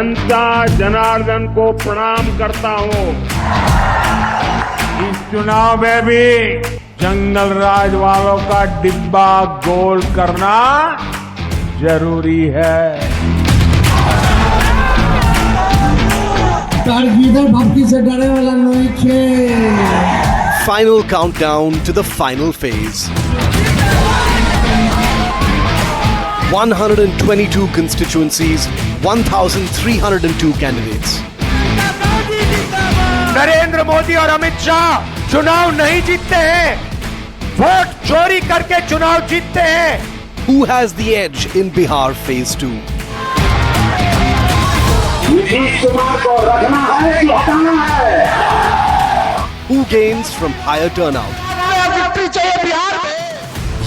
जनता जनार्दन को प्रणाम करता हूं। इस चुनाव में भी जंगल राज वालों का डिब्बा गोल करना जरूरी है। भक्ति से डरे वाला नहीं छे। Final countdown to the final phase. 122 constituencies, 1,302 candidates. Narendra Modi और अमित शाह चुनाव नहीं जीतते हैं, वोट चोरी करके चुनाव जीतते हैं। Who has the edge in Bihar phase 2? Nitish Kumar को रखना है कि हटाना है? Who gains from higher turnout?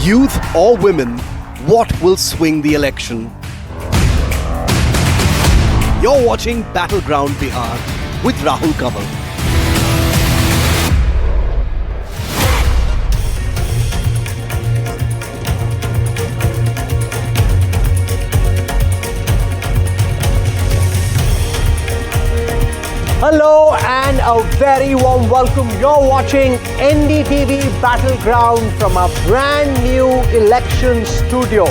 Youth or women, what will swing the election? You're watching Battleground Bihar with Rahul Kanwal. Hello and a very warm welcome. You're watching NDTV Battleground from a brand new election studio.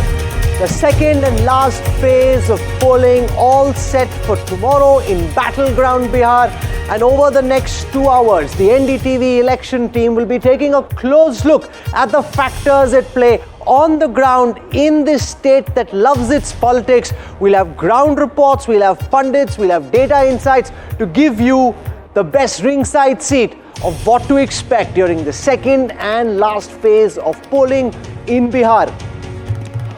The second and last phase of polling all set for tomorrow in Battleground Bihar. And over the next 2 hours, the NDTV election team will be taking a close look at the factors at play on the ground in this state that loves its politics. We'll have ground reports, we'll have pundits, we'll have data insights to give you the best ringside seat of what to expect during the second and last phase of polling in Bihar.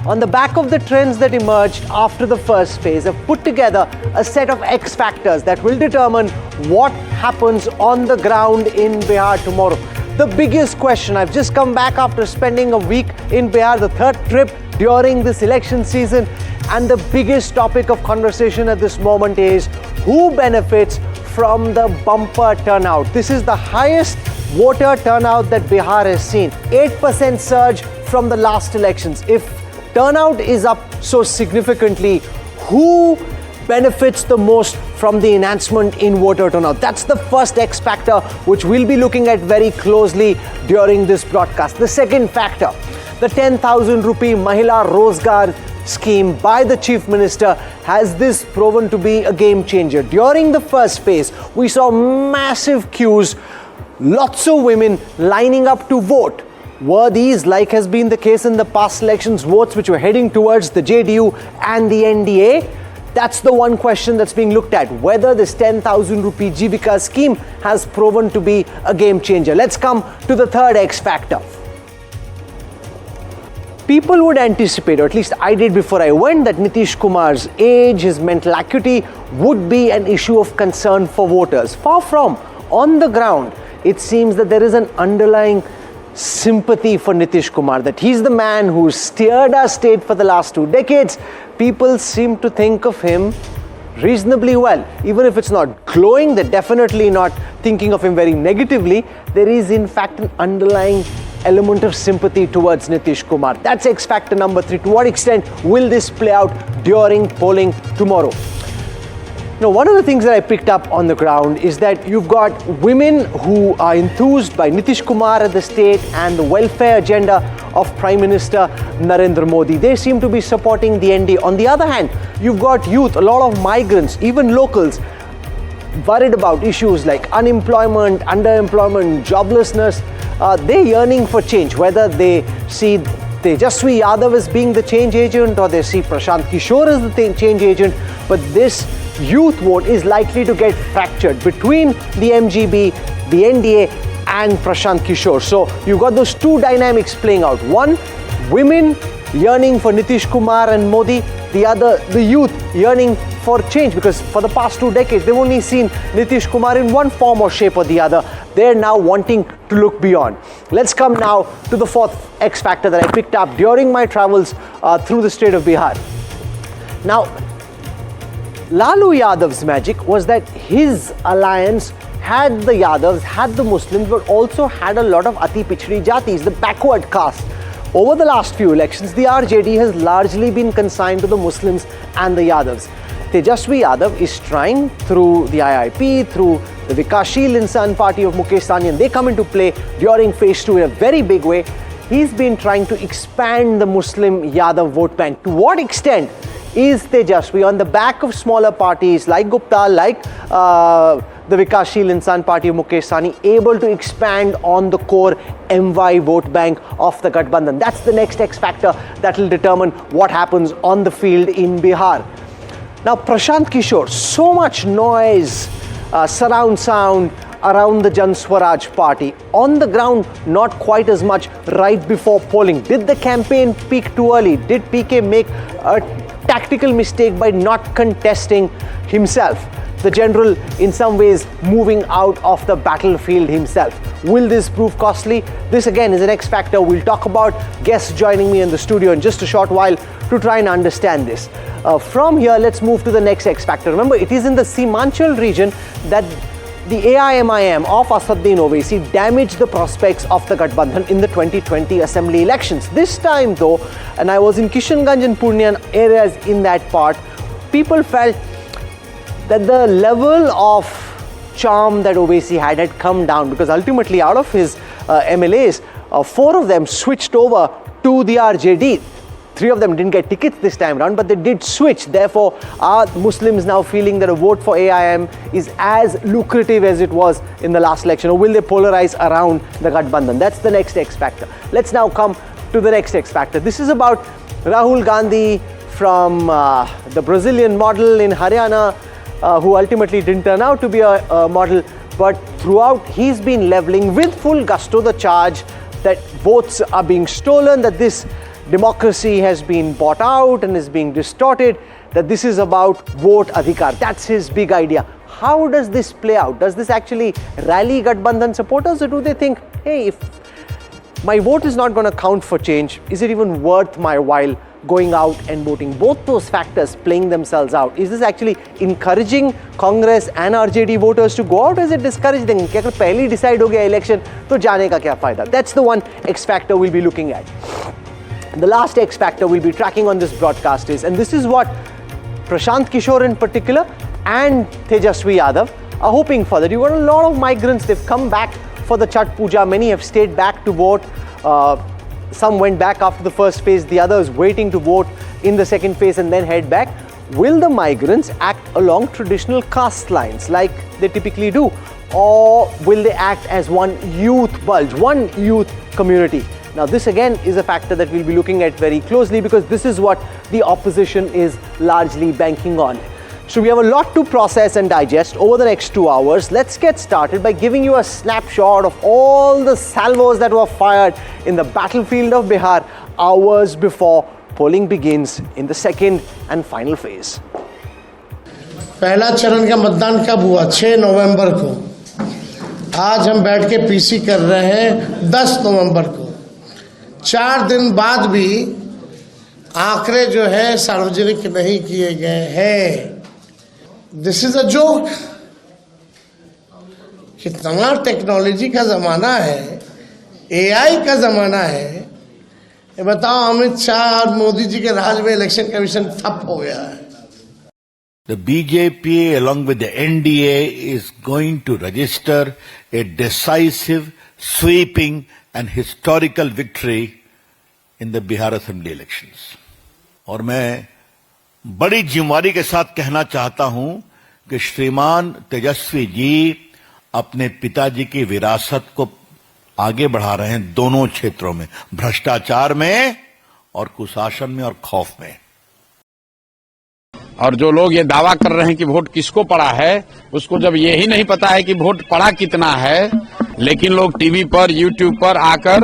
On the back of the trends that emerged after the first phase, I've put together a set of X factors that will determine what happens on the ground in Bihar tomorrow. The biggest question, I've just come back after spending a week in Bihar, the third trip during this election season, and the biggest topic of conversation at this moment is who benefits from the bumper turnout. This is the highest voter turnout that Bihar has seen. 8% surge from the last elections. If turnout is up so significantly, who benefits the most from the enhancement in voter turnout? That's the first X factor which we'll be looking at very closely during this broadcast. The second factor, the 10,000 rupee Mahila Rozgar scheme by the Chief Minister. Has this proven to be a game changer? During the first phase, we saw massive queues, lots of women lining up to vote. Were these, like has been the case in the past elections, votes which were heading towards the JDU and the NDA? That's the one question that's being looked at, whether this 10,000 rupee Jivika scheme has proven to be a game changer. Let's come to the third X factor. People would anticipate, or at least I did before I went, that Nitish Kumar's age, his mental acuity would be an issue of concern for voters. Far from. On the ground, it seems that there is an underlying sympathy for Nitish Kumar, that he's the man who steered our state for the last 2 decades. People seem to think of him reasonably well. Even if it's not glowing, they're definitely not thinking of him very negatively. There is in fact an underlying element of sympathy towards Nitish Kumar. That's X factor number 3. To what extent will this play out during polling tomorrow? Now, one of the things that I picked up on the ground is that you've got women who are enthused by Nitish Kumar at the state and the welfare agenda of Prime Minister Narendra Modi. They seem to be supporting the NDA. On the other hand, you've got youth, a lot of migrants, even locals, worried about issues like unemployment, underemployment, joblessness. They're yearning for change, whether they see Tejaswi Yadav as being the change agent or they see Prashant Kishore as the change agent. But this youth vote is likely to get fractured between the MGB, the NDA and Prashant Kishore. So you've got those two dynamics playing out. One, women yearning for Nitish Kumar and Modi. The other, the youth yearning for change, because for the past 2 decades, they've only seen Nitish Kumar in one form or shape or the other. They're now wanting to look beyond. Let's come now to the fourth X factor that I picked up during my travels through the state of Bihar. Now, Lalu Yadav's magic was that his alliance had the Yadavs, had the Muslims, but also had a lot of Ati Pichdi Jatis, the backward caste. Over the last few elections, the RJD has largely been consigned to the Muslims and the Yadavs. Tejasvi Yadav is trying through the IIP, through the Vikashsheel Insan party of Mukesh Sawhney, and they come into play during phase 2 in a very big way. He's been trying to expand the Muslim Yadav vote bank. To what extent is Tejasvi on the back of smaller parties like Gupta, like the Vikashsheel Insan party of Mukesh Sawhney, able to expand on the core MY vote bank of the Gathbandhan? That's the next X factor that will determine what happens on the field in Bihar. Now, Prashant Kishore, so much noise, surround sound around the Jan Swaraj party. On the ground, not quite as much right before polling. Did the campaign peak too early? Did PK make a tactical mistake by not contesting himself? The general, in some ways, moving out of the battlefield himself. Will this prove costly? This again is an X factor. We'll talk about guests joining me in the studio in just a short while to try and understand this. From here, let's move to the next X factor. Remember, it is in the Simanchal region that the AIMIM of Asaduddin Owaisi damaged the prospects of the Gathbandhan in the 2020 assembly elections. This time though, and I was in Kishanganj and Purnian areas in that part, people felt that the level of charm that Owaisi had come down, because ultimately out of his MLAs, 4 of them switched over to the RJD. 3 of them didn't get tickets this time around, but they did switch. Therefore, are Muslims now feeling that a vote for AIM is as lucrative as it was in the last election? Or will they polarize around the Gathbandhan? That's the next X factor. Let's now come to the next X factor. This is about Rahul Gandhi from the Brazilian model in Haryana, who ultimately didn't turn out to be a model, but throughout he's been leveling with full gusto the charge that votes are being stolen, that this democracy has been bought out and is being distorted, that this is about vote adhikar. That's his big idea. How does this play out? Does this actually rally Gathbandhan supporters, or do they think, hey, if my vote is not going to count for change, is it even worth my while going out and voting? Both those factors playing themselves out. Is this actually encouraging Congress and RJD voters to go out, or is it discouraging them? कि अगर पहले ही decide हो गया election, तो जाने का क्या फायदा? That's the one X factor we'll be looking at. The last X factor we'll be tracking on this broadcast is, and this is what Prashant Kishore in particular and Tejasvi Yadav are hoping for, that you've got a lot of migrants. They've come back for the Chhat Puja. Many have stayed back to vote. Some went back after the first phase. The others waiting to vote in the second phase and then head back. Will the migrants act along traditional caste lines like they typically do? Or will they act as one youth bulge, one youth community? Now, this again is a factor that we'll be looking at very closely, because this is what the opposition is largely banking on. So we have a lot to process and digest over the next 2 hours. Let's get started by giving you a snapshot of all the salvos that were fired in the battlefield of Bihar hours before polling begins in the second and final phase. पहला चरण का मतदान कब हुआ? 6 नवंबर को। आज हम बैठ के पीसी कर रहे हैं 10 नवंबर को। 4 दिन बाद भी आंकड़े जो है सार्वजनिक नहीं किए गए हैं। This is a joke. कितना टेक्नोलॉजी का जमाना है, एआई का जमाना है। ये बताओ, अमित शाह और मोदी जी के राज में इलेक्शन कमीशन ठप हो गया है। The BJP along with the NDA is going to register a decisive, sweeping and historical victory in the Bihar Assembly elections. और मैं बड़ी जिम्मेदारी के साथ कहना चाहता हूं कि श्रीमान तेजस्वी जी अपने पिताजी की विरासत को आगे बढ़ा रहे हैं दोनों क्षेत्रों में, भ्रष्टाचार में और कुशासन में और खौफ में। और जो लोग ये दावा कर रहे हैं कि वोट किसको पड़ा है, उसको जब ये ही नहीं पता है कि वोट पड़ा कितना है, लेकिन लोग टीवी पर, यूट्यूब पर आकर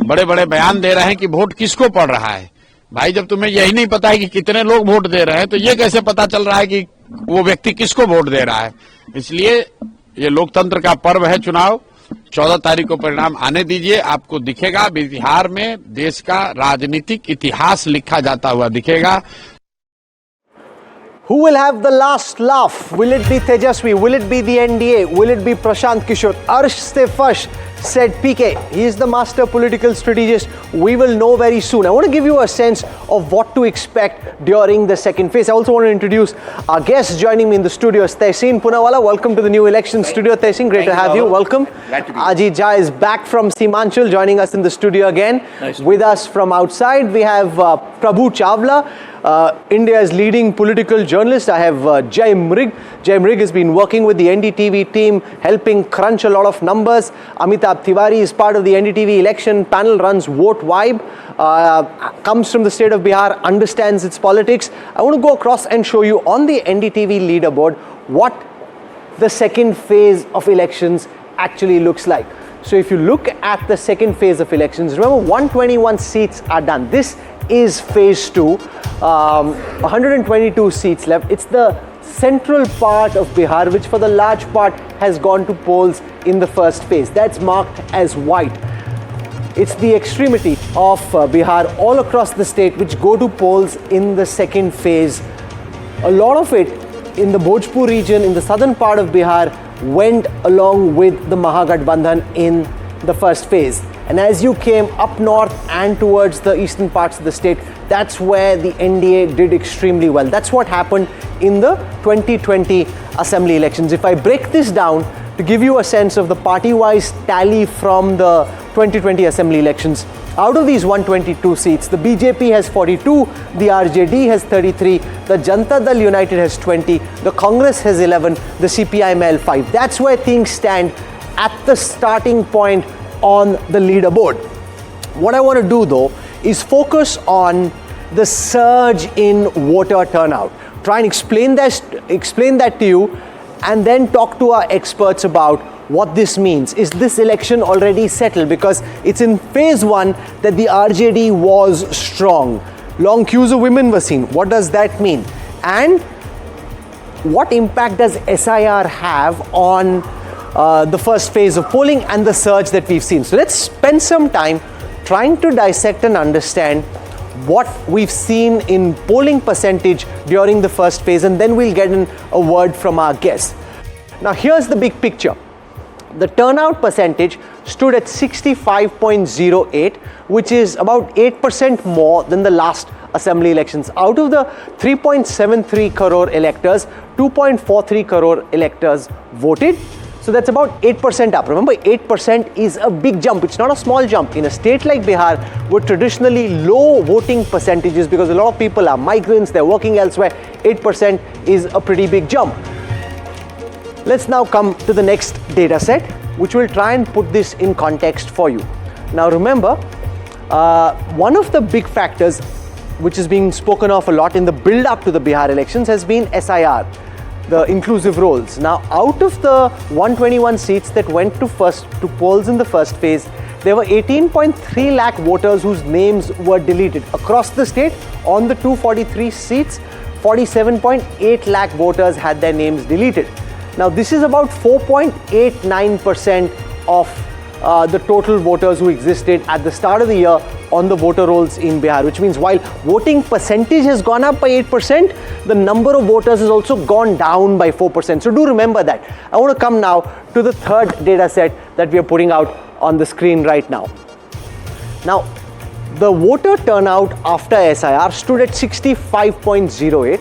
बड़े बड़े बयान दे रहे हैं कि वोट किसको पड़ रहा है। भाई, जब तुम्हें यही नहीं पता है कि कितने लोग वोट दे रहे हैं, तो ये कैसे पता चल रहा है कि वो व्यक्ति किसको वोट दे रहा है? इसलिए ये लोकतंत्र का पर्व है चुनाव। 14 तारीख को परिणाम आने दीजिए, आपको दिखेगा बिहार में देश का राजनीतिक इतिहास लिखा जाता हुआ दिखेगा। Who will have the last laugh? Will it be Tejasvi? Will it be the NDA? Will it be Prashant Kishore? Arsh se fash said PK. He is the master political strategist. We will know very soon. I want to give you a sense of what to expect during the second phase. I also want to introduce our guests joining me in the studio. Tehseen Poonawalla, welcome to the new election studio. Tehseen, great to have you. Welcome. Glad to be Ajit Jha is back from Simanchal, joining us in the studio again. Nice. With us from outside, we have Prabhu Chawla, India's leading political journalist. I have Jai Mrig. Jai Mrig has been working with the NDTV team, helping crunch a lot of numbers. Amitabh Tiwari is part of the NDTV election panel, runs Vote Vibe, comes from the state of Bihar, understands its politics. I want to go across and show you on the NDTV leaderboard what the second phase of elections actually looks like. So if you look at the second phase of elections, remember 121 seats are done. This is phase 2, 122 seats left. It's the central part of Bihar, which for the large part has gone to polls in the first phase. That's marked as white. It's the extremity of Bihar all across the state which go to polls in the second phase. A lot of it in the Bhojpur region, in the southern part of Bihar, went along with the Mahagathbandhan in the first phase. And as you came up north and towards the eastern parts of the state, that's where the NDA did extremely well. That's what happened in the 2020 assembly elections. If I break this down to give you a sense of the party-wise tally from the 2020 assembly elections, out of these 122 seats, the BJP has 42, the RJD has 33, the Janata Dal United has 20, the Congress has 11, the CPI-ML 5. That's where things stand at the starting point on the leaderboard. What I want to do though is focus on the surge in voter turnout. Try and explain that to you, and then talk to our experts about what this means. Is this election already settled? Because it's in phase 1 that the RJD was strong. Long queues of women were seen. What does that mean? And what impact does SIR have on the first phase of polling and the surge that we've seen? So let's spend some time trying to dissect and understand what we've seen in polling percentage during the first phase, and then we'll get in a word from our guests. Now here's the big picture. The turnout percentage stood at 65.08, which is about 8% more than the last assembly elections. Out of the 3.73 crore electors, 2.43 crore electors voted. So that's about 8% up. Remember, 8% is a big jump. It's not a small jump. In a state like Bihar, with traditionally low voting percentages, because a lot of people are migrants, they're working elsewhere, 8% is a pretty big jump. Let's now come to the next data set, which will try and put this in context for you. Now remember, one of the big factors which is being spoken of a lot in the build-up to the Bihar elections has been SIR, the inclusive rolls. Now, out of the 121 seats that went to polls in the first phase, there were 18.3 lakh voters whose names were deleted. Across the state, on the 243 seats, 47.8 lakh voters had their names deleted. Now, this is about 4.89% of the total voters who existed at the start of the year on the voter rolls in Bihar, which means while voting percentage has gone up by 8%, the number of voters has also gone down by 4%. So do remember that. I want to come now to the third data set that we are putting out on the screen right now. Now, the voter turnout after SIR stood at 65.08.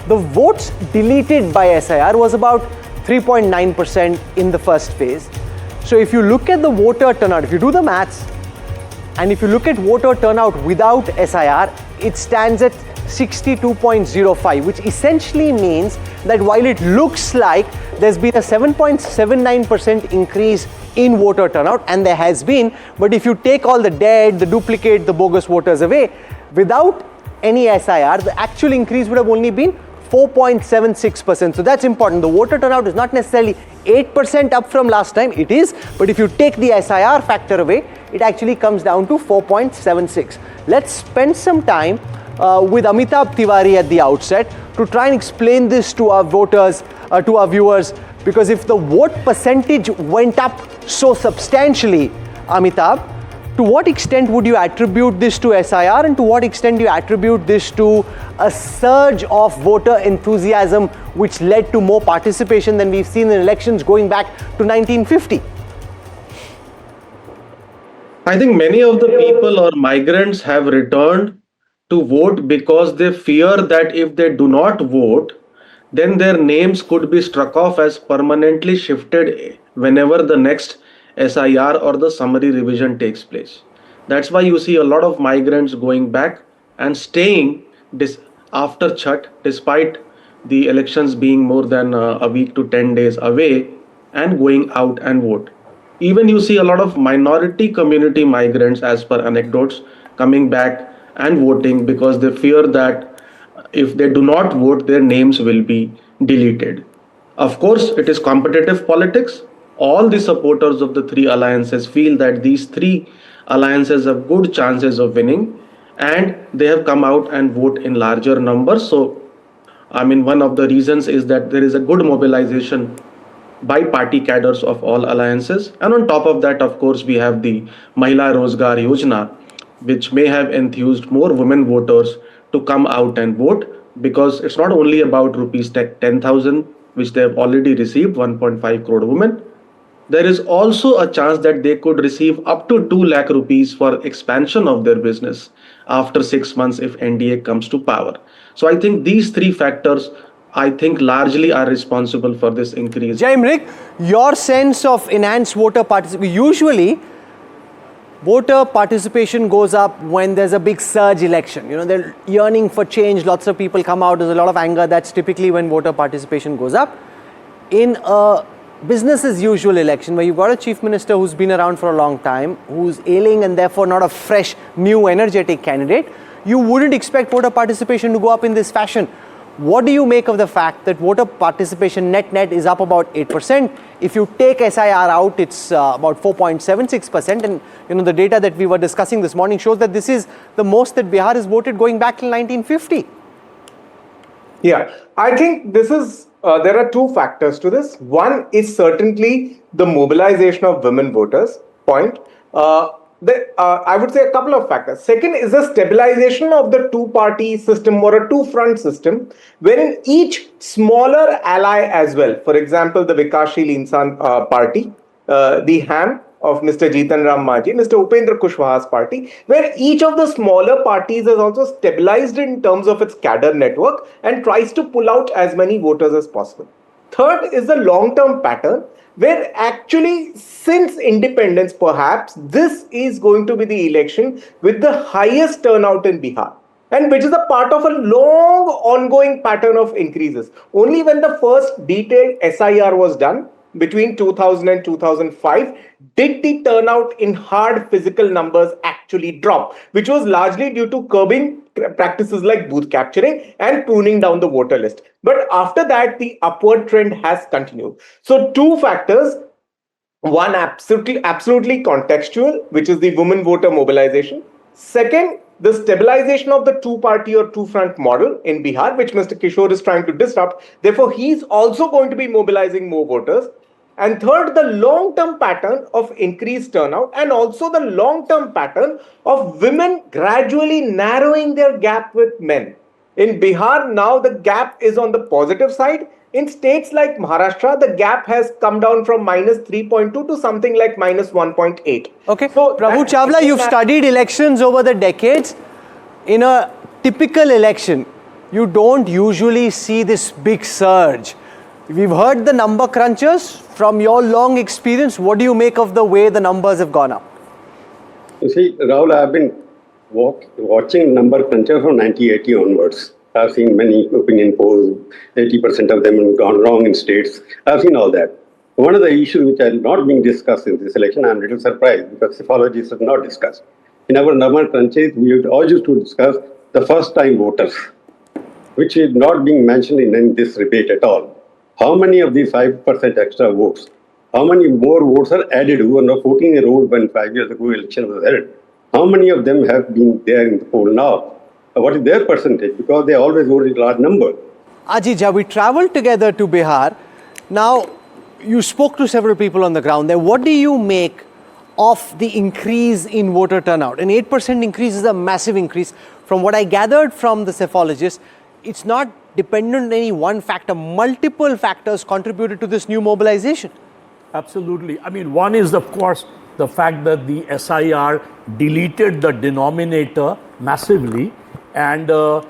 The votes deleted by SIR was about 3.9% in the first phase. So if you look at the voter turnout, if you do the maths, and if you look at voter turnout without SIR, it stands at 62.05, which essentially means that while it looks like there's been a 7.79% increase in voter turnout, and there has been, but if you take all the dead, the duplicate, the bogus voters away, without any SIR, the actual increase would have only been 4.76%. So that's important. The voter turnout is not necessarily 8% up from last time, it is, but if you take the SIR factor away, it actually comes down to 4.76. Let's spend some time with Amitabh Tiwari at the outset to try and explain this to our voters, to our viewers, because if the vote percentage went up so substantially, Amitabh, to what extent would you attribute this to SIR, and to what extent do you attribute this to a surge of voter enthusiasm which led to more participation than we've seen in elections going back to 1950? I think many of the people or migrants have returned to vote because they fear that if they do not vote, then their names could be struck off as permanently shifted whenever the next SIR or the summary revision takes place. That's why you see a lot of migrants going back and staying after Chhat, despite the elections being more than a week to 10 days away, and going out and vote. Even you see a lot of minority community migrants, as per anecdotes, coming back and voting because they fear that if they do not vote, their names will be deleted. Of course, it is competitive politics. All the supporters of the three alliances feel that these three alliances have good chances of winning, and they have come out and vote in larger numbers. So, I mean, one of the reasons is that there is a good mobilization by party cadres of all alliances. And on top of that, of course, we have the Mahila Rozgar Yojana, which may have enthused more women voters to come out and vote, because it's not only about rupees 10,000, which they have already received, 1.5 crore women. There is also a chance that they could receive up to 2 lakh rupees for expansion of their business after 6 months if NDA comes to power. So I think these three factors, I think, largely are responsible for this increase. Jaimrik, your sense of enhanced voter participation. Usually, voter participation goes up when there's a big surge election. You know, they're yearning for change. Lots of people come out. There's a lot of anger. That's typically when voter participation goes up. In a business as usual election, where you've got a chief minister who's been around for a long time, who's ailing and therefore not a fresh, new, energetic candidate, you wouldn't expect voter participation to go up in this fashion. What do you make of the fact that voter participation net is up about 8%? If you take SIR out, it's about 4.76%. And you know, the data that we were discussing this morning shows that this is the most that Bihar has voted going back till 1950. Yeah, I think this is, there are two factors to this. One is certainly the mobilization of women voters, point. I would say a couple of factors. Second is the stabilization of the two-party system or a two-front system, wherein each smaller ally as well, for example, the Vikashsheel Insan party, the HAM of Mr. Jitan Ram Manjhi, Mr. Upendra Kushwaha's party, where each of the smaller parties is also stabilized in terms of its cadre network and tries to pull out as many voters as possible. Third is the long-term pattern, where actually since independence perhaps this is going to be the election with the highest turnout in Bihar, and which is a part of a long ongoing pattern of increases. Only when the first detailed SIR was done between 2000 and 2005 did the turnout in hard physical numbers actually drop, which was largely due to curbing practices like booth capturing and pruning down the voter list. But after that, the upward trend has continued. So two factors. One, absolutely contextual, which is the women voter mobilization. Second, the stabilization of the two-party or two-front model in Bihar, which Mr. Kishore is trying to disrupt. Therefore, he's also going to be mobilizing more voters. And third, the long-term pattern of increased turnout, and also the long-term pattern of women gradually narrowing their gap with men. In Bihar, now the gap is on the positive side. In states like Maharashtra, the gap has come down from minus 3.2 to something like minus 1.8. Okay, so Prabhu Chawla, you've studied elections over the decades. In a typical election, you don't usually see this big surge. We've heard the number crunchers. From your long experience, what do you make of the way the numbers have gone up? You see, Rahul, I've been watching number cruncher from 1980 onwards. I've seen many opinion polls, 80% of them have gone wrong in states. I've seen all that. One of the issues which are not being discussed in this election, I'm a little surprised because psephologists have not discussed. In our number crunches, we all used to discuss the first-time voters, which is not being mentioned in this debate at all. How many of these 5% extra votes, how many more votes are added who are now 14-year-old when 5 years ago election was held? How many of them have been there in the poll now? What is their percentage? Because they always voted a large number. Ajija, we traveled together to Bihar. Now, you spoke to several people on the ground there. What do you make of the increase in voter turnout? An 8% increase is a massive increase. From what I gathered from the psephologists, it's not dependent on any one factor. Multiple factors contributed to this new mobilization. Absolutely. I mean, one is, of course, the fact that the SIR deleted the denominator massively, and the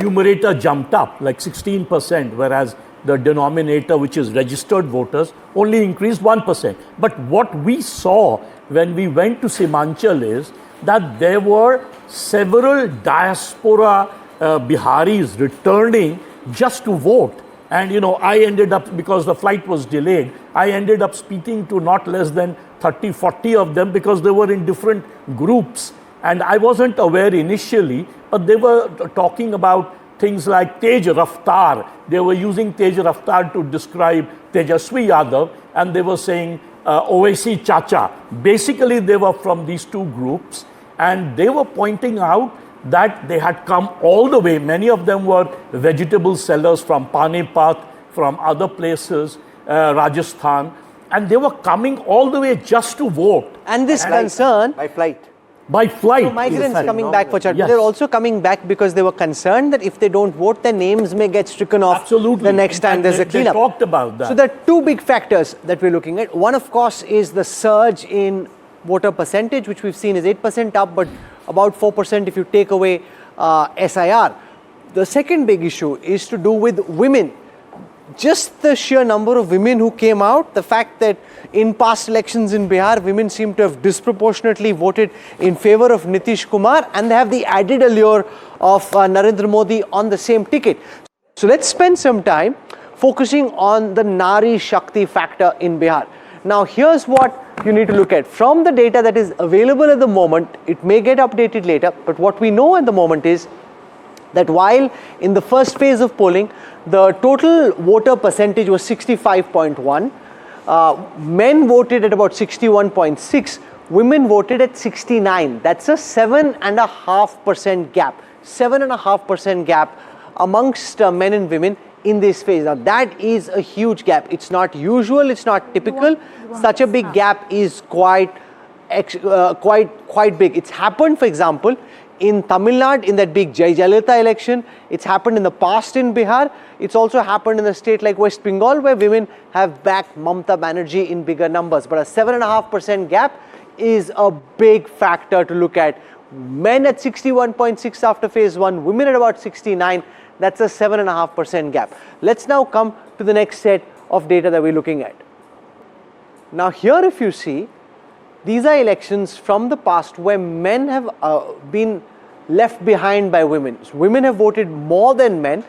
numerator jumped up like 16%, whereas the denominator, which is registered voters, only increased 1%. But what we saw when we went to Simanchal is that there were several diaspora Biharis returning just to vote. And I ended up, because the flight was delayed, I ended up speaking to not less than 30, 40 of them, because they were in different groups. And I wasn't aware initially, but they were talking about things like Tej Raftar. They were using Tej Raftar to describe Tejaswi Yadav, and they were saying Owaisi Chacha. Basically, they were from these two groups, and they were pointing out that they had come all the way. Many of them were vegetable sellers from Panipat, from other places, Rajasthan, and they were coming all the way just to vote. And this concern by flight. By flight. So migrants coming back for charity. Yes. They're also coming back because they were concerned that if they don't vote, their names may get stricken off. Absolutely. The next time there's a cleanup. They talked about that. So there are two big factors that we're looking at. One, of course, is the surge in voter percentage, which we've seen is 8% up, but about 4% if you take away SIR. The second big issue is to do with women. Just the sheer number of women who came out, the fact that in past elections in Bihar, women seem to have disproportionately voted in favor of Nitish Kumar, and they have the added allure of Narendra Modi on the same ticket. So let's spend some time focusing on the Nari Shakti factor in Bihar. Now here's what you need to look at. From the data that is available at the moment, it may get updated later, but what we know at the moment is that while in the first phase of polling, the total voter percentage was 65.1, men voted at about 61.6, women voted at 69. That's a 7.5% gap. 7.5% gap amongst men and women in this phase. Now that is a huge gap. It's not usual, it's not typical. Such a big gap is quite big. It's happened, for example, in Tamil Nadu in that big Jai Jalalita election. It's happened in the past in Bihar. It's also happened in a state like West Bengal, where women have backed Mamata Banerjee in bigger numbers. But a 7.5% gap is a big factor to look at. Men at 61.6 after phase 1, women at about 69. That's a 7.5% gap. Let's now come to the next set of data that we're looking at. Now here, if you see, these are elections from the past where men have been left behind by women. So women have voted more than men.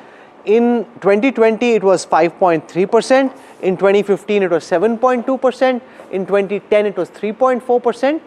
In 2020, it was 5.3%. In 2015, it was 7.2%. In 2010, it was 3.4%.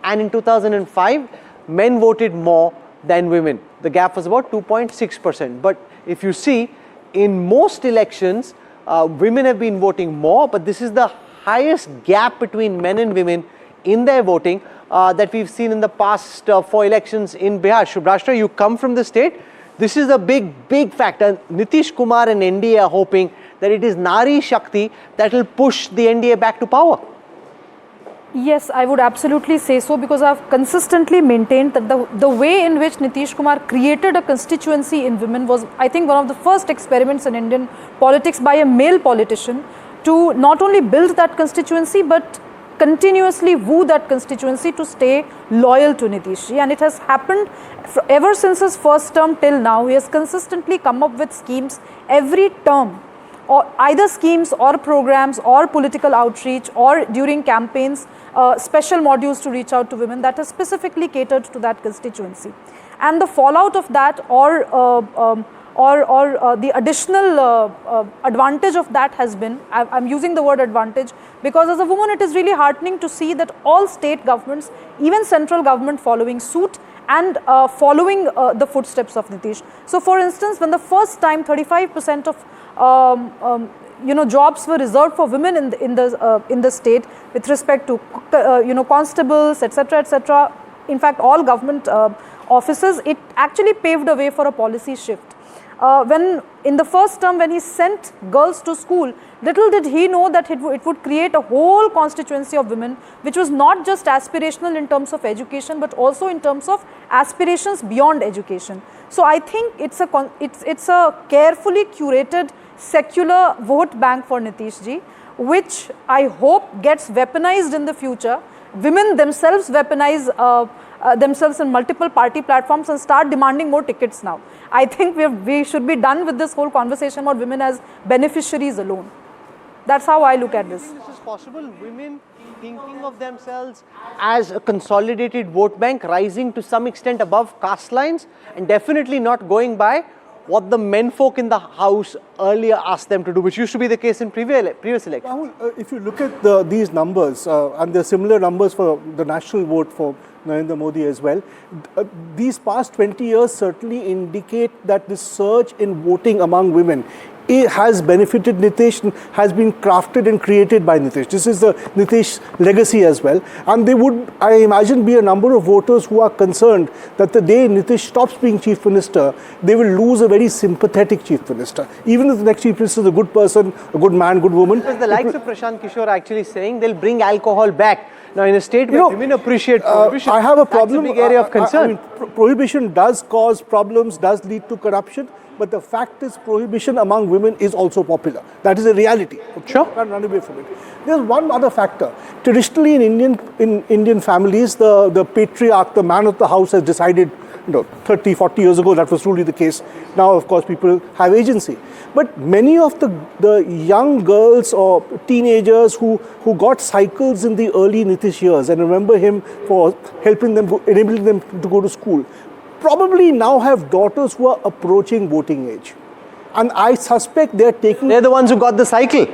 And in 2005, men voted more than women. The gap was about 2.6%. But if you see, in most elections, women have been voting more, but this is the highest gap between men and women in their voting that we've seen in the past 4 elections in Bihar. Shubhrashtra, you come from the state. This is a big factor. Nitish Kumar and NDA are hoping that it is Nari Shakti that will push the NDA back to power. Yes, I would absolutely say so, because I've consistently maintained that the way in which Nitish Kumar created a constituency in women was, I think, one of the first experiments in Indian politics by a male politician to not only build that constituency but continuously woo that constituency to stay loyal to Nitish. And it has happened ever since his first term till now. He has consistently come up with schemes every term, or either schemes or programs or political outreach or during campaigns, special modules to reach out to women that has specifically catered to that constituency. And the fallout of that or the additional advantage of that has been, I'm using the word advantage because as a woman it is really heartening to see that all state governments, even central government, following suit and following the footsteps of Nitish. So for instance, when the first time 35% of jobs were reserved for women in the state with respect to constables, etc., in fact all government offices, it actually paved a way for a policy shift. When in the first term, when he sent girls to school, little did he know that it would create a whole constituency of women, which was not just aspirational in terms of education, but also in terms of aspirations beyond education. So I think it's a carefully curated secular vote bank for Nitish ji. which I hope gets weaponized in the future. Women themselves weaponize themselves in multiple party platforms and start demanding more tickets now. I think we should be done with this whole conversation about women as beneficiaries alone. That's how I look at this. This is possible. Women thinking of themselves as a consolidated vote bank, rising to some extent above caste lines, and definitely not going by what the men folk in the house earlier asked them to do, which used to be the case in previous elections. Rahul, if you look at these numbers, and the similar numbers for the national vote for Narendra Modi as well, these past 20 years certainly indicate that this surge in voting among women has benefited Nitish and has been crafted and created by Nitish. This is the Nitish legacy as well. And they would, I imagine, be a number of voters who are concerned that the day Nitish stops being chief minister, they will lose a very sympathetic chief minister. Even if the next chief minister is a good person, a good man, good woman. Because the likes of Prashant Kishore are actually saying they'll bring alcohol back. Now, in a state where women appreciate prohibition, I have a problem. That's a big area of concern. Prohibition does cause problems, does lead to corruption. But the fact is, prohibition among women is also popular. That is a reality. Sure. You can't run away from it. There's one other factor. Traditionally, in Indian families, the patriarch, the man of the house, has decided. 30, 40 years ago, that was truly the case. Now, of course, people have agency. But many of the young girls or teenagers who got cycles in the early Nitish years and remember him for helping them, enabling them to go to school, probably now have daughters who are approaching voting age. And I suspect they're the ones who got the cycle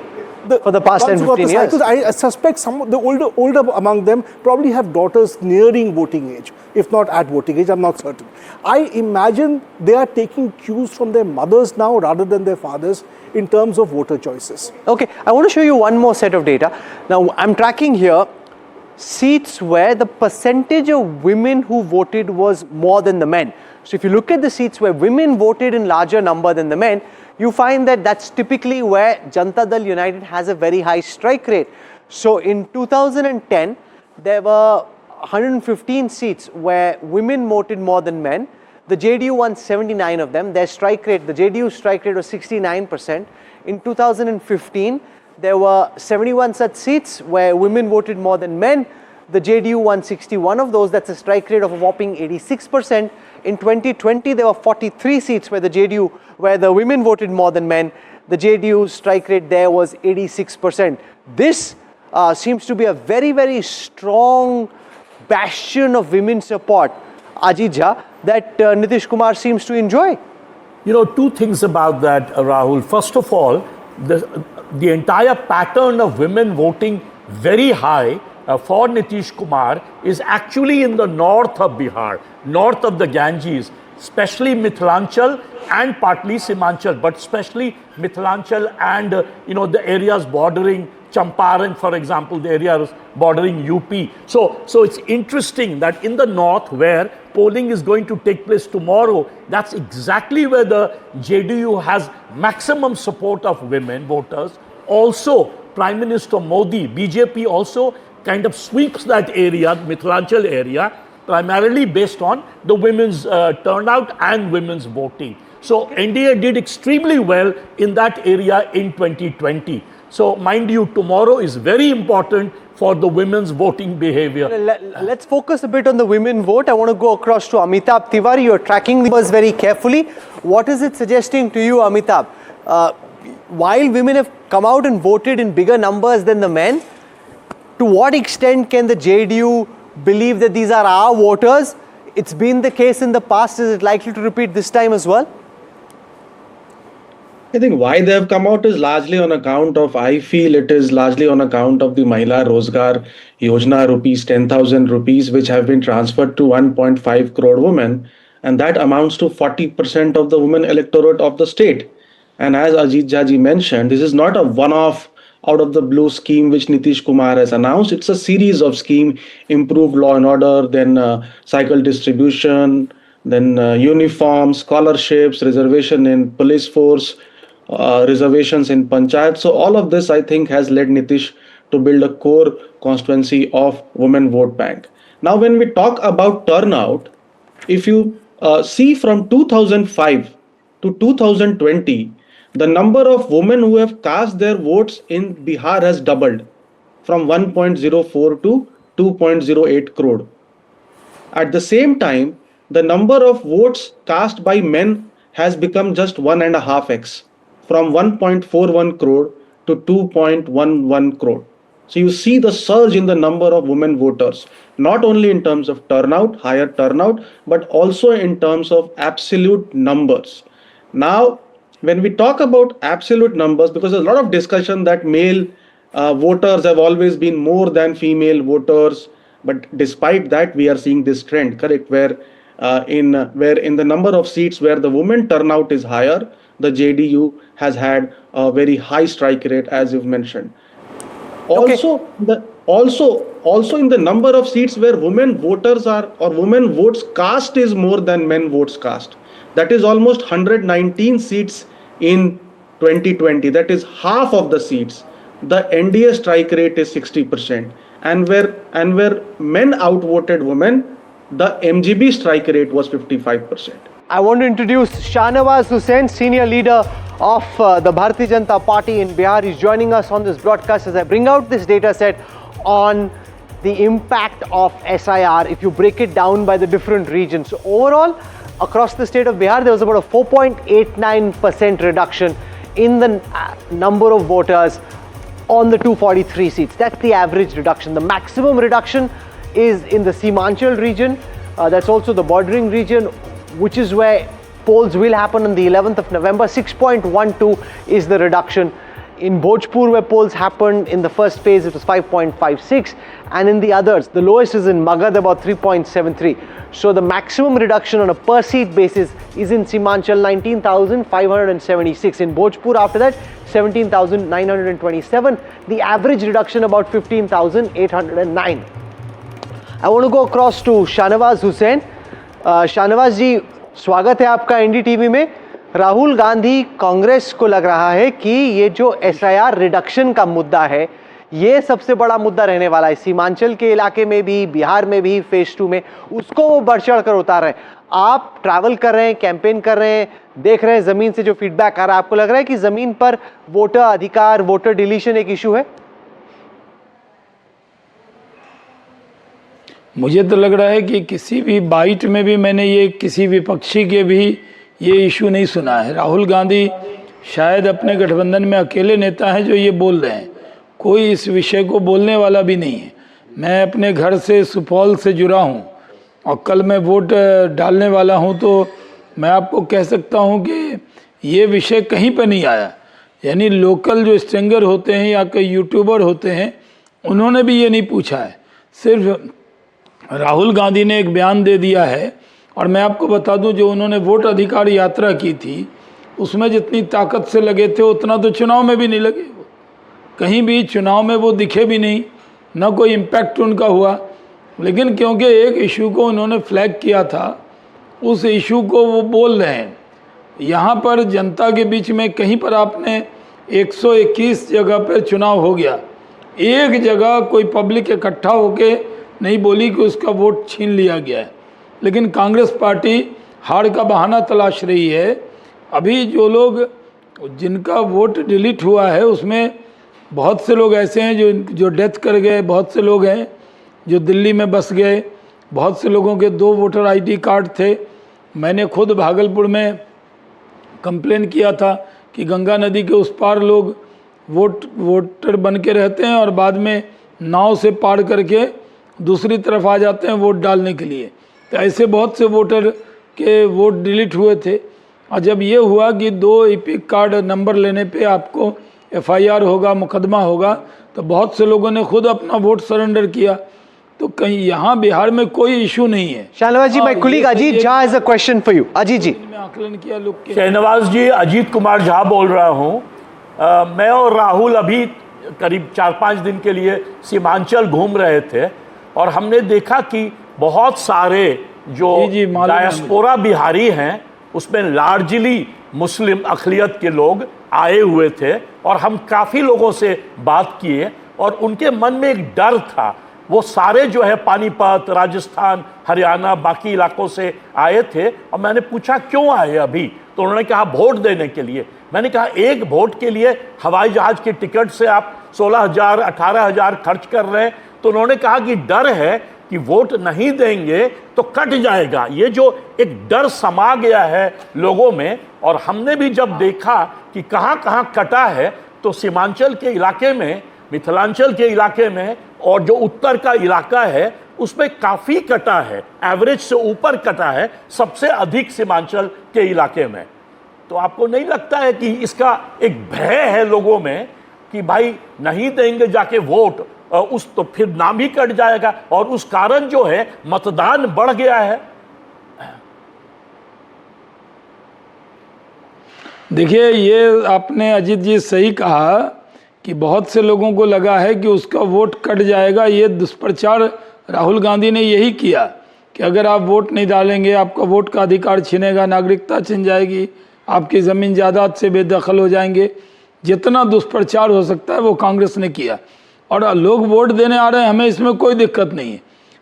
for the past 10, 15 years. I suspect some of the older among them probably have daughters nearing voting age, if not at voting age, I'm not certain. I imagine they are taking cues from their mothers now rather than their fathers in terms of voter choices. Okay, I want to show you one more set of data. Now, I'm tracking here seats where the percentage of women who voted was more than the men. So if you look at the seats where women voted in larger number than the men, you find that that's typically where Janata Dal United has a very high strike rate. So in 2010, there were 115 seats where women voted more than men. The JDU won 79 of them. Their strike rate, the JDU strike rate was 69%. In 2015, there were 71 such seats where women voted more than men. The JDU won 61 of those. That's a strike rate of a whopping 86%. In 2020, there were 43 seats where the women voted more than men. The JDU strike rate there was 86%. This seems to be a very, very strong bastion of women support, Ajit Jha, that Nitish Kumar seems to enjoy. Two things about that, Rahul. First of all, the entire pattern of women voting very high for Nitish Kumar is actually in the north of Bihar, north of the Ganges, especially Mithilanchal and partly Simanchal, but especially Mithilanchal and the areas bordering Champaran, for example, the areas bordering UP. So it's interesting that in the north, where polling is going to take place tomorrow, that's exactly where the JDU has maximum support of women voters. Also, Prime Minister Modi, BJP also kind of sweeps that area, Mithilanchal area, primarily based on the women's turnout and women's voting. So NDA did extremely well in that area in 2020. So mind you, tomorrow is very important for the women's voting behavior. Let's focus a bit on the women vote. I want to go across to Amitabh Tiwari. You're tracking the numbers very carefully. What is it suggesting to you, Amitabh? While women have come out and voted in bigger numbers than the men, to what extent can the JDU believe that these are our voters? It's been the case in the past. Is it likely to repeat this time as well? I think why they have come out is largely on account of, I feel it is largely on account of the Mahila Rozgar Yojana rupees, 10,000 rupees, which have been transferred to 1.5 crore women. And that amounts to 40% of the women electorate of the state. And as Ajit Jha mentioned, this is not a one-off out of the blue scheme which Nitish Kumar has announced. It's a series of schemes: improved law and order, then cycle distribution, then uniforms, scholarships, reservation in police force, reservations in panchayat. So all of this, I think, has led Nitish to build a core constituency of women vote bank. Now, when we talk about turnout, if you see from 2005 to 2020, the number of women who have cast their votes in Bihar has doubled from 1.04 to 2.08 crore. At the same time, the number of votes cast by men has become just 1.5x, from 1.41 crore to 2.11 crore. So you see the surge in the number of women voters, not only in terms of turnout, higher turnout, but also in terms of absolute numbers. Now, when we talk about absolute numbers, because there's a lot of discussion that male voters have always been more than female voters, but despite that, we are seeing this trend, correct, where in the number of seats where the women turnout is higher, the JDU has had a very high strike rate, as you've mentioned. Also in the number of seats where women voters are, or women votes cast is more than men votes cast. That is almost 119 seats in 2020. That is half of the seats. The NDA strike rate is 60%, and where men outvoted women, the MGB strike rate was 55%. I want to introduce Shahnawaz Hussain, senior leader of the Bharatiya Janata Party in Bihar. He's joining us on this broadcast as I bring out this data set on the impact of SIR if you break it down by the different regions. So overall, across the state of Bihar, there was about a 4.89% reduction in the number of voters on the 243 seats. That's the average reduction. The maximum reduction is in the Simanchal region. That's also the bordering region, which is where polls will happen on the 11th of November. 6.12 is the reduction. In Bhojpur, where polls happened in the first phase, it was 5.56, and in the others, the lowest is in Magad, about 3.73. So the maximum reduction on a per seat basis is in Simanchal, 19,576. In Bhojpur, after that, 17,927. The average reduction about 15,809. I want to go across to Shahnawaz Hussain. Shahnawaz जी, स्वागत है आपका NDTV में। राहुल गांधी कांग्रेस को लग रहा है कि ये जो एसआईआर रिडक्शन का मुद्दा है, ये सबसे बड़ा मुद्दा रहने वाला है। सीमांचल के इलाके में भी, बिहार में भी, फेज 2 में, उसको वो बढ़ चढ़ कर उतार रहे हैं। आप ट्रैवल कर रहे हैं, कैंपेन कर रहे हैं, देख रहे हैं जमीन से जो फीडबैक आ रहा है, आपको लग रहा है कि जमीन पर वोटर अधिकार, वोटर डिलीशन एक इशू है? मुझे तो लग रहा है कि किसी भी बाइट में भी मैंने ये किसी विपक्षी के भी ये इशू नहीं सुना है। राहुल गांधी शायद अपने गठबंधन में अकेले नेता हैं जो ये बोल रहे हैं, कोई इस विषय को बोलने वाला भी नहीं है। मैं अपने घर से सुपौल से जुड़ा हूँ और कल मैं वोट डालने वाला हूँ, तो मैं आपको कह सकता हूँ कि ये विषय कहीं पर नहीं आया। यानी लोकल जो स्ट्रिंगर होते हैं या कोई यूट्यूबर होते हैं, उन्होंने भी ये नहीं पूछा है। सिर्फ राहुल गांधी ने एक बयान दे दिया है। और मैं आपको बता दूं, जो उन्होंने वोट अधिकार यात्रा की थी, उसमें जितनी ताकत से लगे थे उतना तो चुनाव में भी नहीं लगे। कहीं भी चुनाव में वो दिखे भी नहीं, ना कोई इम्पैक्ट उनका हुआ। लेकिन क्योंकि एक इशू को उन्होंने फ्लैग किया था, उस इशू को वो बोल रहे हैं। यहाँ पर जनता के बीच में कहीं पर आपने 121 जगह पर चुनाव हो गया, एक जगह कोई पब्लिक इकट्ठा होके नहीं बोली कि उसका वोट छीन लिया गया है। लेकिन कांग्रेस पार्टी हार का बहाना तलाश रही है। अभी जो लोग जिनका वोट डिलीट हुआ है, उसमें बहुत से लोग ऐसे हैं जो डेथ कर गए, बहुत से लोग हैं जो दिल्ली में बस गए, बहुत से लोगों के 2 वोटर आईडी कार्ड थे। मैंने खुद भागलपुर में कंप्लेन किया था कि गंगा नदी के उस पार लोग वोटर बन के रहते हैं और बाद में नाव से पार करके दूसरी तरफ आ जाते हैं वोट डालने के लिए। तो ऐसे बहुत से वोटर के वोट डिलीट हुए थे। और जब ये हुआ कि 2 ईपिक कार्ड नंबर लेने पे आपको एफआईआर होगा, मुकदमा होगा, तो बहुत से लोगों ने खुद अपना वोट सरेंडर किया। तो कहीं यहाँ बिहार में कोई इशू नहीं है। Shahnawaz ji, my colleague Ajit Jha has a question for you. Ajit ji, मैं आकलन किया लोग के। शाहनवाज जी, अजीत कुमार झा बोल रहा हूँ। मैं और राहुल अभी करीब 4-5 दिन के लिए सीमांचल घूम रहे थे और हमने देखा कि बहुत सारे जो डायस्पोरा बिहारी हैं, उसमें लार्जली मुस्लिम अक़लियत के लोग आए हुए थे और हम काफ़ी लोगों से बात किए और उनके मन में एक डर था वो सारे जो है पानीपत, राजस्थान, हरियाणा, बाकी इलाकों से आए थे। और मैंने पूछा क्यों आए अभी, तो उन्होंने कहा वोट देने के लिए। मैंने कहा एक वोट के लिए हवाई जहाज की टिकट से आप 16,000 18,000 खर्च कर रहे हैं। तो उन्होंने कहा कि डर है कि वोट नहीं देंगे तो कट जाएगा। ये जो एक डर समा गया है लोगों में, और हमने भी जब देखा कि कहां कहां कटा है, तो सीमांचल के इलाके में, मिथिलांचल के इलाके में और जो उत्तर का इलाका है उसमें काफी कटा है, एवरेज से ऊपर कटा है, सबसे अधिक सीमांचल के इलाके में। तो आपको नहीं लगता है कि इसका एक भय है लोगों में कि भाई नहीं देंगे जाके वोट, उस तो फिर नाम ही कट जाएगा, और उस कारण जो है मतदान बढ़ गया है? देखिए, ये आपने अजीत जी सही कहा कि बहुत से लोगों को लगा है कि उसका वोट कट जाएगा। ये दुष्प्रचार राहुल गांधी ने यही किया कि अगर आप वोट नहीं डालेंगे आपका वोट का अधिकार छिनेगा, नागरिकता छिन जाएगी, आपकी ज़मीन जायदाद से बेदखल हो जाएंगे। जितना दुष्प्रचार हो सकता है वो कांग्रेस ने किया, और लोग वोट देने आ रहे हैं, हमें इसमें कोई दिक्कत नहीं है।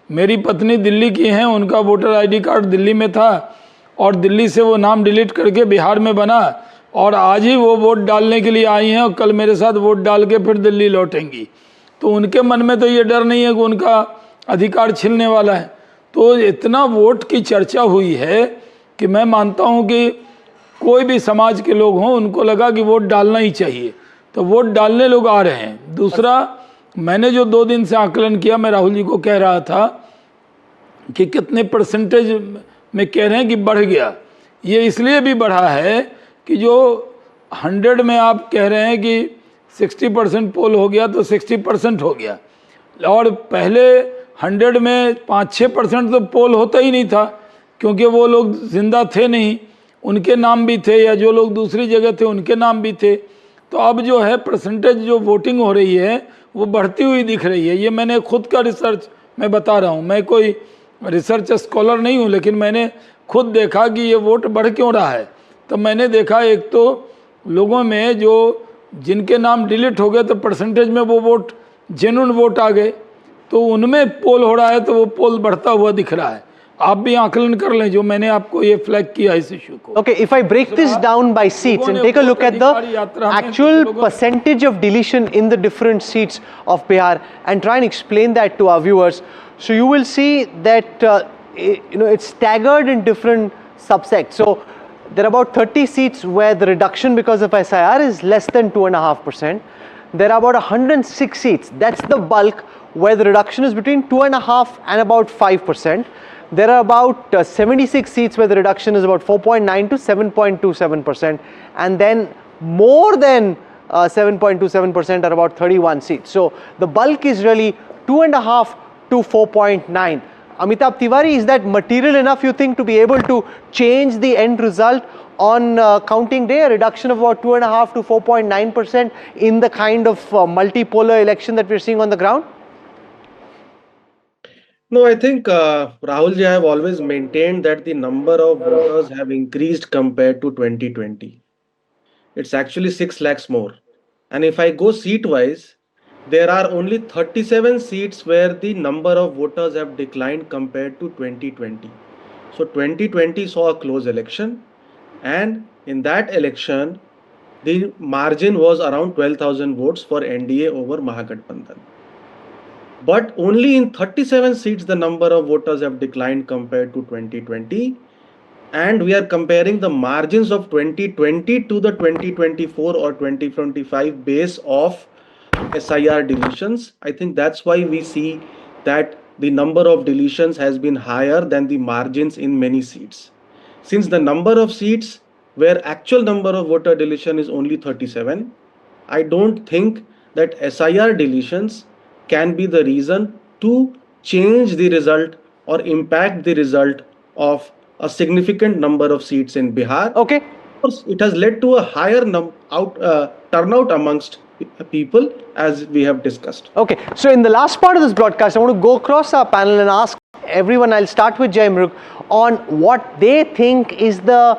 मेरी पत्नी दिल्ली की हैं, उनका वोटर आईडी कार्ड दिल्ली में था और दिल्ली से वो नाम डिलीट करके बिहार में बना, और आज ही वो वोट डालने के लिए आई हैं और कल मेरे साथ वोट डाल के फिर दिल्ली लौटेंगी। तो उनके मन में तो ये डर नहीं है कि उनका अधिकार छिनने वाला है। तो इतना वोट की चर्चा हुई है कि मैं मानता हूँ कि कोई भी समाज के लोग हों, उनको लगा कि वोट डालना ही चाहिए, तो वोट डालने लोग आ रहे हैं। दूसरा, मैंने जो 2 दिन से आकलन किया, मैं राहुल जी को कह रहा था कि कितने परसेंटेज में कह रहे हैं कि बढ़ गया। ये इसलिए भी बढ़ा है कि जो 100 में आप कह रहे हैं कि 60% पोल हो गया, तो 60% हो गया, और पहले 100 में 5-6% तो पोल होता ही नहीं था, क्योंकि वो लोग जिंदा थे नहीं, उनके नाम भी थे, या जो लोग दूसरी जगह थे उनके नाम भी थे। तो अब जो है परसेंटेज जो वोटिंग हो रही है वो बढ़ती हुई दिख रही है। ये मैंने खुद का रिसर्च मैं बता रहा हूँ, मैं कोई रिसर्च स्कॉलर नहीं हूँ, लेकिन मैंने खुद देखा कि ये वोट बढ़ क्यों रहा है। तो मैंने देखा, एक तो लोगों में जो जिनके नाम डिलीट हो गए तो परसेंटेज में वो वोट जेन्युइन वोट आ गए, तो उनमें पोल हो रहा है, तो वो पोल बढ़ता हुआ दिख रहा है। आप भी आकलन कर लें, जो मैंने आपको ये फ्लैग किया इस इशू को। Okay, if I break this down by seats and take a look at the actual percentage of deletion in the different seats of Bihar and try and explain that to our viewers, so you will see that it's staggered in different subsects. So there are about 30 seats where the reduction because of SIR is less than 2.5%. There are about 106 seats, that's the bulk, where the reduction is between 2.5% and about 5%. There are about 76 seats where the reduction is about 4.9 to 7.27%, and then more than 7.27% are about 31 seats. So the bulk is really 2.5 to 4.9. Amitabh Tiwari, is that material enough, you think, to be able to change the end result on counting day, a reduction of about 2.5 to 4.9% in the kind of multipolar election that we're seeing on the ground? No, I think Rahul ji, I have always maintained that the number of voters have increased compared to 2020. It's actually 6 lakhs more. And if I go seat wise, there are only 37 seats where the number of voters have declined compared to 2020. So 2020 saw a close election, and in that election, the margin was around 12,000 votes for NDA over Mahagathbandhan. But only in 37 seats the number of voters have declined compared to 2020, and we are comparing the margins of 2020 to the 2024 or 2025 base of SIR deletions. I think that's why we see that the number of deletions has been higher than the margins in many seats. Since the number of seats where actual number of voter deletion is only 37, I don't think that SIR deletions can be the reason to change the result or impact the result of a significant number of seats in Bihar. Okay. It has led to a higher turnout amongst people, as we have discussed. Okay, so in the last part of this broadcast, I want to go across our panel and ask everyone, I'll start with Jaimruk, on what they think is the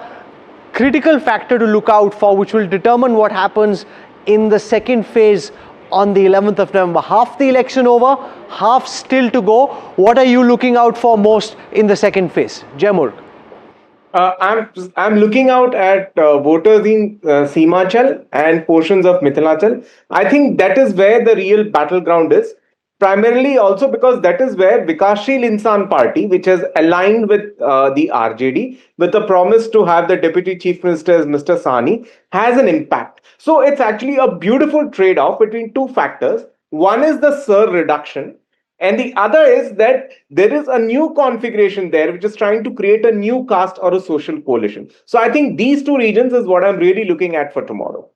critical factor to look out for, which will determine what happens in the second phase on the 11th of November. Half the election over, half still to go. What are you looking out for most in the second phase? Jaimurg. I'm looking out at voters in Simachal and portions of Mithilachal. I think that is where the real battleground is. Primarily also because that is where Vikashsheel Insan Party, which has aligned with the RJD with the promise to have the Deputy Chief Minister as Mr. Sani, has an impact. So it's actually a beautiful trade-off between two factors. One is the SIR reduction, and the other is that there is a new configuration there which is trying to create a new caste or a social coalition. So I think these two regions is what I'm really looking at for tomorrow.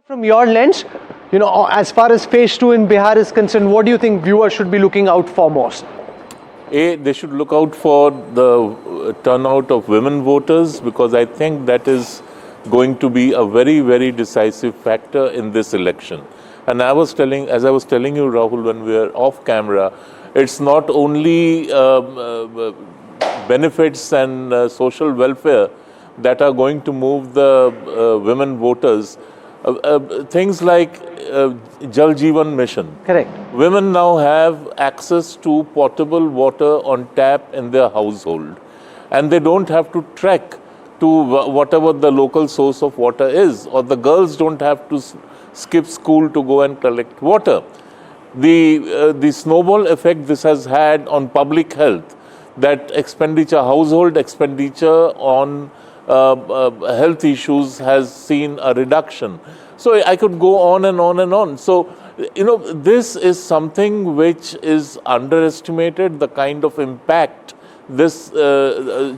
From your lens, as far as phase 2 in Bihar is concerned, what do you think viewers should be looking out for most? They should look out for the turnout of women voters, because I think that is going to be a very, very decisive factor in this election. And as I was telling you, Rahul, when we were off camera, it's not only benefits and social welfare that are going to move the women voters. Things like Jal Jeevan Mission. Correct. Women now have access to potable water on tap in their household, and they don't have to trek to whatever the local source of water is, or the girls don't have to skip school to go and collect water. The snowball effect this has had on public health, that household expenditure on health issues has seen a reduction. So I could go on and on and on. So, this is something which is underestimated, the kind of impact this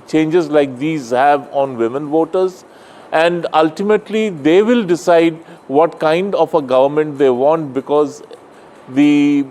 changes like these have on women voters. And ultimately, they will decide what kind of a government they want, because the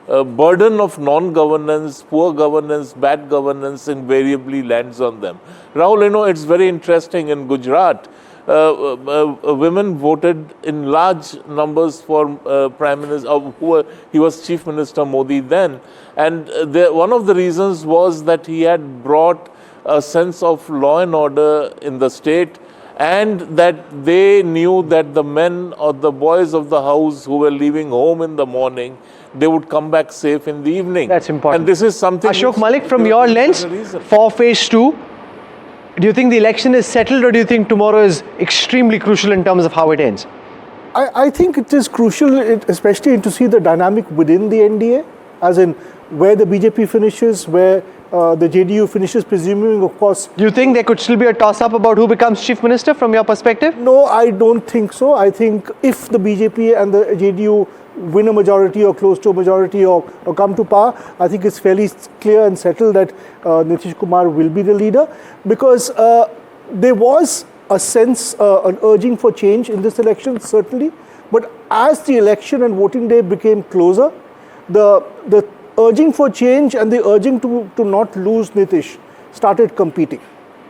burden of non-governance, poor governance, bad governance invariably lands on them. Rahul, it's very interesting. In Gujarat, women voted in large numbers for Prime Minister, he was Chief Minister Modi then. And one of the reasons was that he had brought a sense of law and order in the state, and that they knew that the men or the boys of the house who were leaving home in the morning, they would come back safe in the evening. That's important. And this is something... Ashok Malik, from your lens, for phase 2, do you think the election is settled, or do you think tomorrow is extremely crucial in terms of how it ends? I think it is crucial, especially to see the dynamic within the NDA, as in where the BJP finishes, where the JDU finishes, presuming, of course. Do you think there could still be a toss-up about who becomes chief minister from your perspective? No, I don't think so. I think if the BJP and the JDU win a majority or close to a majority or come to power, I think it's fairly clear and settled that Nitish Kumar will be the leader, because there was a sense, an urging for change in this election, certainly. But as the election and voting day became closer, the urging for change and the urging to not lose Nitish started competing.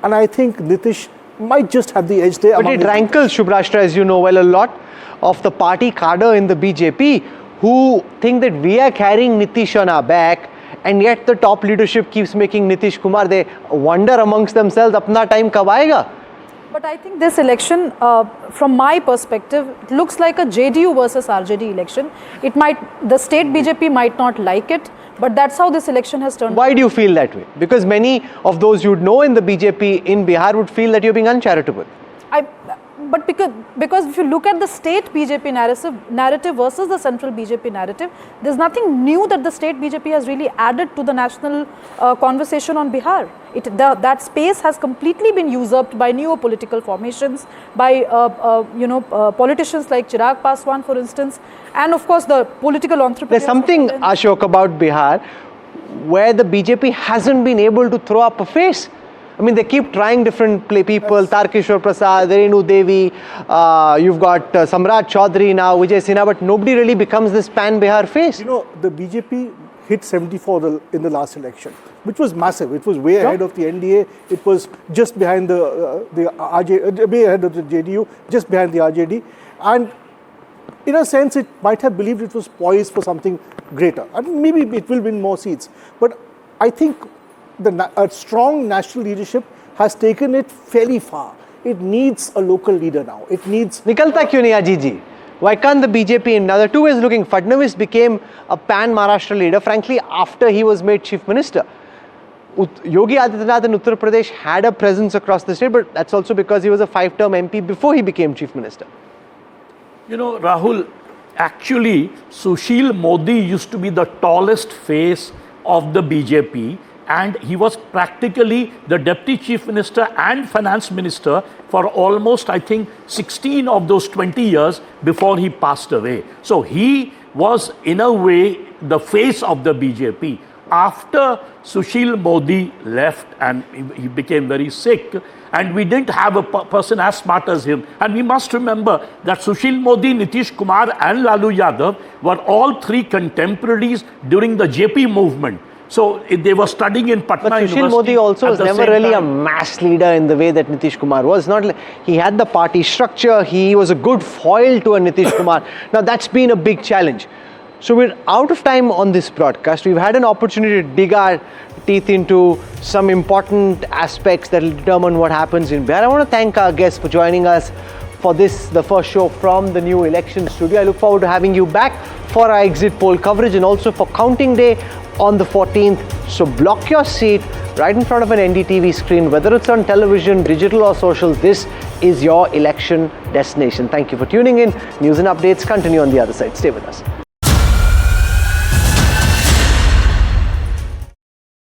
And I think Nitish might just have the edge there. But it rankles, Shubhrashtra, as you know well, a lot of the party cadre in the BJP who think that we are carrying Nitish on our back, and yet the top leadership keeps making Nitish Kumar. They wonder amongst themselves, apna time kab aayega? But I think this election, from my perspective, it looks like a JDU versus RJD election. The state BJP might not like it, but that's how this election has turned out. Why do you feel that way? Because many of those you'd know in the BJP in Bihar would feel that you're being uncharitable. But because if you look at the state BJP narrative versus the central BJP narrative, there's nothing new that the state BJP has really added to the national conversation on Bihar. That space has completely been usurped by newer political formations, by politicians like Chirag Paswan, for instance, and of course the political entrepreneurs. There's something, Ashok, about Bihar where the BJP hasn't been able to throw up a face. I mean, they keep trying different people, Tarkishore Prasad, Renu Devi, you've got Samrat Chaudhary now, Vijay Sinha, but nobody really becomes this pan-Bihar face. The BJP hit 74 in the last election, which was massive. It was way ahead of the NDA. It was just behind way ahead of the JDU, just behind the RJD. And in a sense, it might have believed it was poised for something greater. And maybe it will win more seats. But I think a strong national leadership has taken it fairly far. It needs a local leader now. It needs... Nikalta kyun nahi Ajiji? Why can't the BJP? Now, the two ways looking. Fadnavis became a pan-Maharashtra leader, frankly, after he was made chief minister. Yogi Adityanath in Uttar Pradesh had a presence across the state, but that's also because he was a 5-term MP before he became chief minister. You know, Rahul, actually, Sushil Modi used to be the tallest face of the BJP, and he was practically the deputy chief minister and finance minister for almost, I think, 16 of those 20 years before he passed away. So he was, in a way, the face of the BJP. After Sushil Modi left and he became very sick, and we didn't have a person as smart as him. And we must remember that Sushil Modi, Nitish Kumar and Lalu Yadav were all three contemporaries during the JP movement. So they were studying in Patna But Sushil University. Modi also was never really a mass leader in the way that Nitish Kumar was. Not like, he had the party structure, he was a good foil to a Nitish Kumar. Now that's been a big challenge. So we're out of time on this broadcast. We've had an opportunity to dig our teeth into some important aspects that will determine what happens in Bihar. I want to thank our guests for joining us for this, the first show from the new election studio. I look forward to having you back for our exit poll coverage and also for counting day on the 14th. So block your seat right in front of an NDTV screen, whether it's on television, digital or social. This is your election destination. Thank you for tuning in. News and updates continue on the other side. Stay with us.